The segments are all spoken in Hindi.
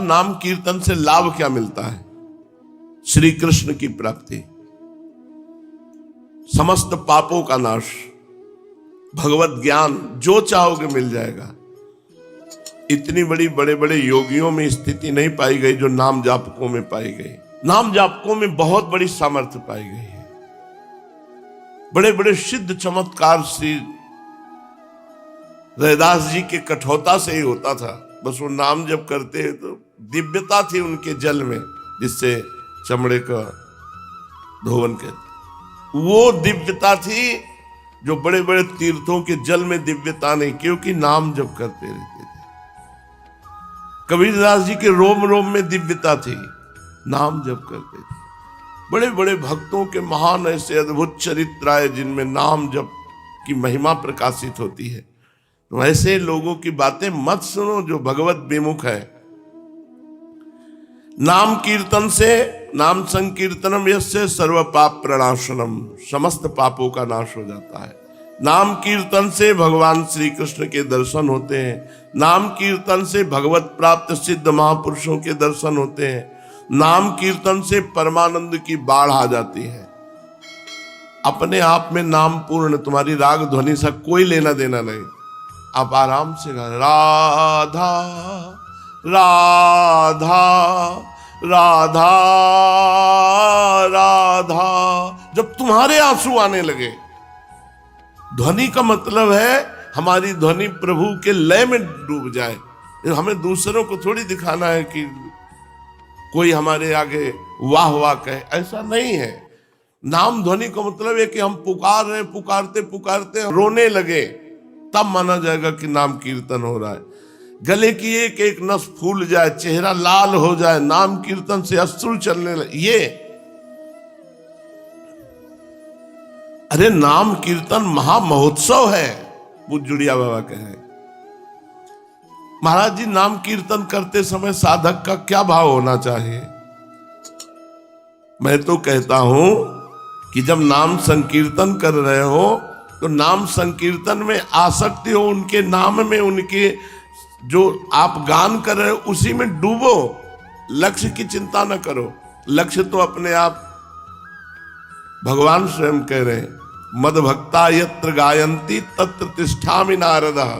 नाम कीर्तन से लाभ क्या मिलता है? श्री कृष्ण की प्राप्ति, समस्त पापों का नाश, भगवत ज्ञान, जो चाहोगे मिल जाएगा। इतनी बड़ी बड़े बड़े योगियों में स्थिति नहीं पाई गई जो नाम जापकों में पाई गई। नाम जापकों में बहुत बड़ी सामर्थ्य पाई गई है। बड़े बड़े सिद्ध चमत्कार श्री रैदास जी के कठौता से ही होता था। बस वो नाम जब करते हैं तो दिव्यता थी उनके जल में, जिससे चमड़े का धोवन कहते, वो दिव्यता थी जो बड़े बड़े तीर्थों के जल में दिव्यता नहीं, क्योंकि नाम जब करते रहते थे। कबीरदास जी के रोम रोम में दिव्यता थी, नाम जब करते थे। बड़े बड़े भक्तों के महान ऐसे अद्भुत चरित्र आए जिनमें नाम जप की महिमा प्रकाशित होती है। तो ऐसे लोगों की बातें मत सुनो जो भगवत विमुख है। नाम कीर्तन से, नाम संकीर्तनम यस्य सर्व पाप प्रणाशनम, समस्त पापों का नाश हो जाता है। नाम कीर्तन से भगवान श्री कृष्ण के दर्शन होते हैं। नाम कीर्तन से भगवत प्राप्त सिद्ध महापुरुषों के दर्शन होते हैं। नाम कीर्तन से परमानंद की बाढ़ आ जाती है। अपने आप में नाम पूर्ण, तुम्हारी राग ध्वनि से कोई लेना देना नहीं। आप आराम से गा, राधा राधा राधा राधा। जब तुम्हारे आंसू आने लगे, ध्वनि का मतलब है हमारी ध्वनि प्रभु के लय में डूब जाए। हमें दूसरों को थोड़ी दिखाना है कि कोई हमारे आगे वाह वाह कहे, ऐसा नहीं है। नाम ध्वनि का मतलब है कि हम पुकार रहे, पुकारते पुकारते रोने लगे, तब माना जाएगा कि नाम कीर्तन हो रहा है। गले की एक एक नस फूल जाए, चेहरा लाल हो जाए, नाम कीर्तन से अश्रु चलने लगे, ये अरे नाम कीर्तन महा महोत्सव है। पूज्य जुड़िया बाबा कहे, महाराज जी नाम कीर्तन करते समय साधक का क्या भाव होना चाहिए? मैं तो कहता हूं कि जब नाम संकीर्तन कर रहे हो तो नाम संकीर्तन में आसक्ति हो, उनके नाम में, उनके जो आप गान कर रहे हो उसी में डूबो। लक्ष्य की चिंता न करो। लक्ष्य तो अपने आप भगवान स्वयं कह रहे हैं, मद भक्ता यत्र गायंती तत्र तिष्ठामि नारदः।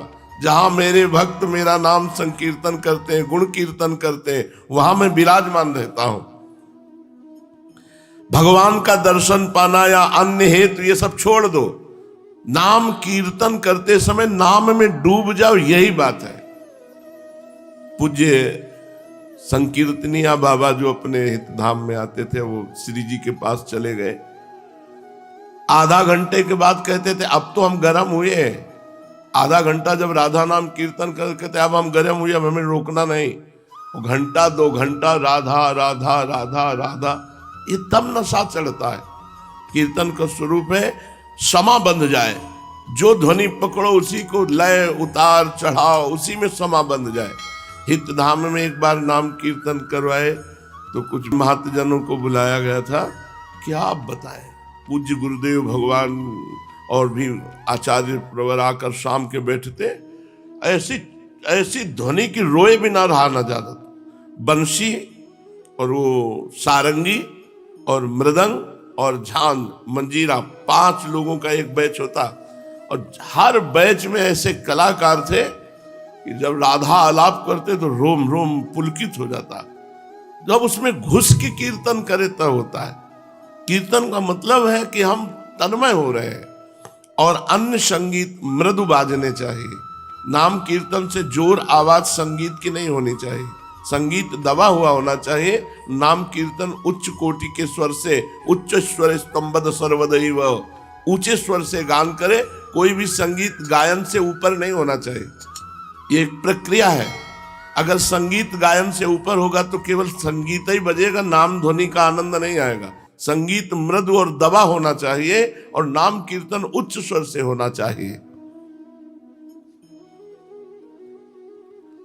जहां मेरे भक्त मेरा नाम संकीर्तन करते हैं, गुण कीर्तन करते हैं, वहां मैं विराजमान रहता हूं। भगवान का दर्शन पाना या अन्य हेतु ये सब छोड़ दो, नाम कीर्तन करते समय नाम में डूब जाओ, यही बात है। पूज्य संकीर्तनिया बाबा जो अपने हित धाम में आते थे, वो श्री जी के पास चले गए। आधा घंटे के बाद कहते थे अब तो हम गर्म हुए। आधा घंटा जब राधा नाम कीर्तन करके थे, अब हम गर्म हुए, अब हमें रोकना नहीं। घंटा 2 घंटा राधा राधा राधा राधा, ये तब नशा चढ़ता है। कीर्तन का स्वरूप है समा बंध जाए, जो ध्वनि पकड़ो उसी को लय उतार चढ़ाओ, उसी में समा बंध जाए। हित धाम में एक बार नाम कीर्तन करवाए तो कुछ महतजनों को बुलाया गया था। क्या आप बताएं, पूज्य गुरुदेव भगवान और भी आचार्य प्रवर आकर शाम के बैठते, ऐसी ऐसी ध्वनि की रोए बिना रहा न जाता। बंशी और वो सारंगी और मृदंग और झांझ मंजीरा, 5 लोगों का एक बैच होता, और हर बैच में ऐसे कलाकार थे कि जब राधा आलाप करते तो रोम रोम पुलकित हो जाता। जब उसमें घुस के कीर्तन करे तब होता है। कीर्तन का मतलब है कि हम तन्मय हो रहे हैं, और अन्य संगीत मृदु बाजने चाहिए। नाम कीर्तन से जोर आवाज संगीत की नहीं होनी चाहिए, संगीत दबा हुआ होना चाहिए। नाम कीर्तन उच्च कोटि के स्वर से, उच्च स्वर स्तंभद सर्वदैव, ऊंचे स्वर से गान करे। कोई भी संगीत गायन से ऊपर नहीं होना चाहिए, ये एक प्रक्रिया है। अगर संगीत गायन से ऊपर होगा तो केवल संगीत ही बजेगा, नाम ध्वनि का आनंद नहीं आएगा। संगीत मृदु और दबा होना चाहिए, और नाम कीर्तन उच्च स्वर से होना चाहिए।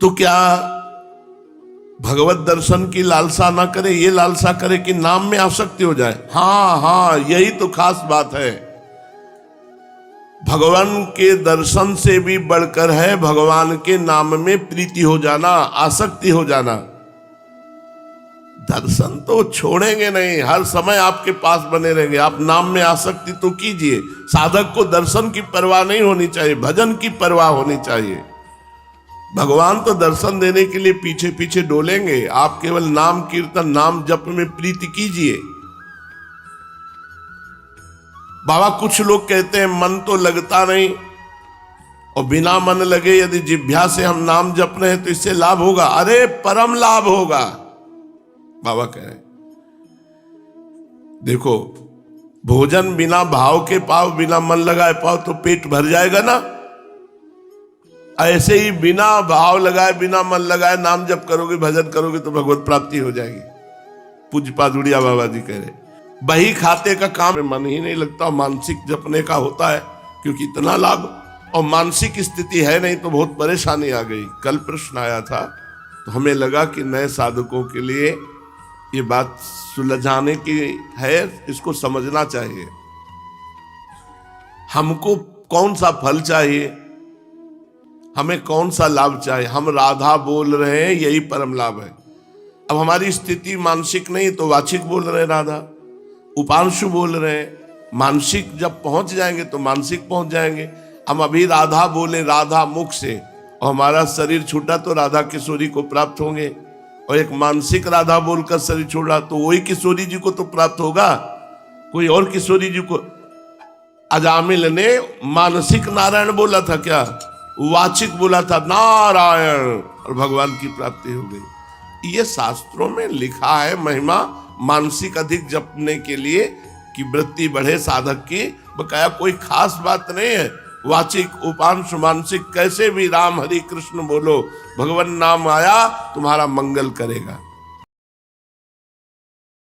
तो क्या भगवत दर्शन की लालसा ना करे, ये लालसा करे कि नाम में आसक्ति हो जाए। हाँ, यही तो खास बात है। भगवान के दर्शन से भी बढ़कर है भगवान के नाम में प्रीति हो जाना, आसक्ति हो जाना। दर्शन तो छोड़ेंगे नहीं, हर समय आपके पास बने रहेंगे। आप नाम में आसक्ति तो कीजिए। साधक को दर्शन की परवाह नहीं होनी चाहिए, भजन की परवाह होनी चाहिए। भगवान तो दर्शन देने के लिए पीछे पीछे डोलेंगे। आप केवल नाम कीर्तन नाम जप में प्रीति कीजिए। बाबा कुछ लोग कहते हैं मन तो लगता नहीं, और बिना मन लगे यदि जिह्वा से हम नाम जप रहे हैं तो इससे लाभ होगा। अरे परम लाभ होगा, बाबा कह रहे। देखो, भोजन बिना भाव के पाओ, बिना मन लगाए पाओ तो पेट भर जाएगा ना। ऐसे ही बिना भाव लगाए बिना मन लगाए नाम जप करोगे, भजन करोगे तो भगवत प्राप्ति हो जाएगी। पूज्य पादुड़िया बाबा जी कह रहे, बही खाते का काम में मन ही नहीं लगता, मानसिक जपने का होता है, क्योंकि इतना लाभ। और मानसिक स्थिति है नहीं तो बहुत परेशानी आ गई। कल प्रश्न आया था तो हमें लगा कि नए साधकों के लिए ये बात सुलझाने की है, इसको समझना चाहिए। हमको कौन सा फल चाहिए, हमें कौन सा लाभ चाहिए। हम राधा बोल रहे हैं, यही परम लाभ है। अब हमारी स्थिति मानसिक नहीं तो वाचिक बोल रहे हैं राधा, उपांशु बोल रहे हैं। मानसिक जब पहुंच जाएंगे तो मानसिक पहुंच जाएंगे। हम अभी राधा बोले राधा मुख से, और हमारा शरीर छूटा तो राधा किशोरी को प्राप्त होंगे। और एक मानसिक राधा बोलकर शरीर छोड़ा तो वही किशोरी जी को तो प्राप्त होगा, कोई और किशोरी जी को। अजामिल ने मानसिक नारायण बोला था क्या, वाचिक बोला था नारायण, और भगवान की प्राप्ति हो गई। ये शास्त्रों में लिखा है महिमा मानसिक अधिक जपने के लिए कि वृत्ति बढ़े साधक की। बकाया कोई खास बात नहीं है। वाचिक उपांश मानसिक कैसे भी राम हरि कृष्ण बोलो, भगवान नाम आया तुम्हारा मंगल करेगा।